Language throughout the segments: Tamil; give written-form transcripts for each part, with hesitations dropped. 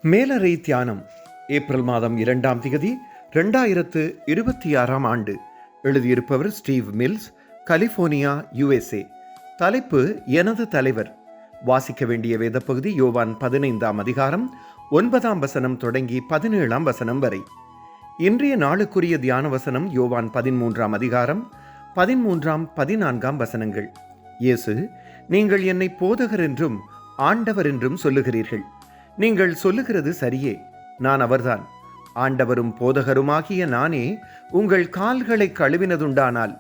மேலறை தியானம் ஏப்ரல் மாதம் 2ஆம் தேதி 2026 ஆண்டு. எழுதியிருப்பவர் ஸ்டீவ் மில்ஸ், கலிபோர்னியா, USA. தலைப்பு எனது தலைவர். வாசிக்க வேண்டிய வேத பகுதி யோவான் 15ஆம் அதிகாரம் 9ஆம் வசனம் தொடங்கி 17ஆம் வசனம் வரை. இன்றைய நாளுக்குரிய தியான வசனம் யோவான் 13ஆம் அதிகாரம் 13ஆம் 14ஆம் வசனங்கள். இயேசு, நீங்கள் என்னை போதகர் என்றும் ஆண்டவர் என்றும் சொல்லுகிறீர்கள். நீங்கள் சொல்லுகிறது சரியே, நான் அவர்தான். ஆண்டவரும் போதகருமாகிய நானே உங்கள் கால்களை கழுவினதுண்டானால்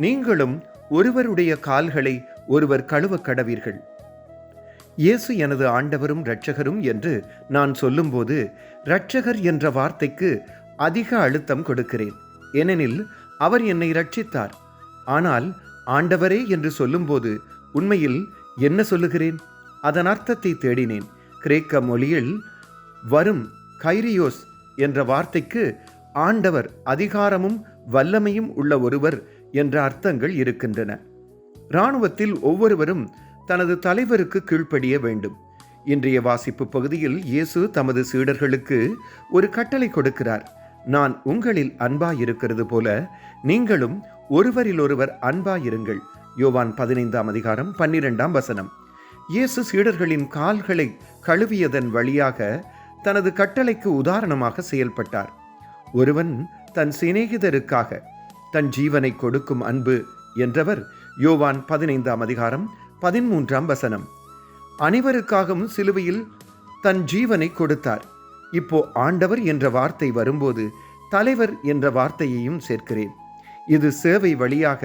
நீங்களும் ஒருவருடைய கால்களை ஒருவர் கழுவ கடவீர்கள். இயேசு எனது ஆண்டவரும் இரட்சகரும் என்று நான் சொல்லும்போது இரட்சகர் என்ற வார்த்தைக்கு அதிக அழுத்தம் கொடுக்கிறேன். ஏனெனில் அவர் என்னை இரட்சித்தார். ஆனால் ஆண்டவரே என்று சொல்லும்போது உண்மையில் என்ன சொல்லுகிறேன்? அதன் அர்த்தத்தை தேடினேன். கிரேக்க மொழியில் வரும் கைரியோஸ் என்ற வார்த்தைக்கு ஆண்டவர், அதிகாரமும் வல்லமையும் உள்ள ஒருவர் என்ற அர்த்தங்கள் இருக்கின்றன. இராணுவத்தில் ஒவ்வொருவரும் தனது தலைவருக்கு கீழ்ப்படிய வேண்டும். இன்றைய வாசிப்பு பகுதியில் இயேசு தமது சீடர்களுக்கு ஒரு கட்டளை கொடுக்கிறார். நான் உங்களில் அன்பாயிருக்கிறது போல நீங்களும் ஒருவரிலொருவர் அன்பாயிருங்கள். யோவான் 15ஆம் அதிகாரம் 12ஆம் வசனம். இயேசு சீடர்களின் கால்களை கழுவியதன் வழியாக தனது கட்டளைக்கு உதாரணமாக செயல்பட்டார். ஒருவன் தன் சிநேகிதருக்காக தன் ஜீவனை கொடுக்கும் அன்பு என்றவர் யோவான் 15ஆம் அதிகாரம் 13ஆம் வசனம். அனைவருக்காகவும் சிலுவையில் தன் ஜீவனை கொடுத்தார். இப்போ ஆண்டவர் என்ற வார்த்தை வரும்போது தலைவர் என்ற வார்த்தையையும் சேர்க்கிறேன். இது சேவை வழியாக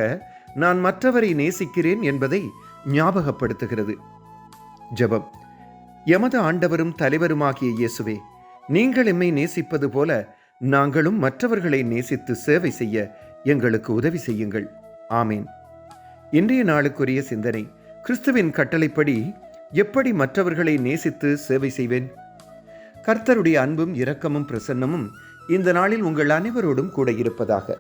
நான் மற்றவரை நேசிக்கிறேன் என்பதை ஞாபகப்படுத்துகிறது. ஜெபம். எமது ஆண்டவரும் தலைவருமாகிய இயேசுவே, நீங்கள் எம்மை நேசிப்பது போல நாங்களும் மற்றவர்களை நேசித்து சேவை செய்ய எங்களுக்கு உதவி செய்யுங்கள். ஆமேன். இன்றைய நாளுக்குரிய சிந்தனை. கிறிஸ்துவின் கட்டளைப்படி எப்படி மற்றவர்களை நேசித்து சேவை செய்வேன்? கர்த்தருடைய அன்பும் இரக்கமும் பிரசன்னமும் இந்த நாளில் உங்கள் அனைவரோடும் கூட இருப்பதாக.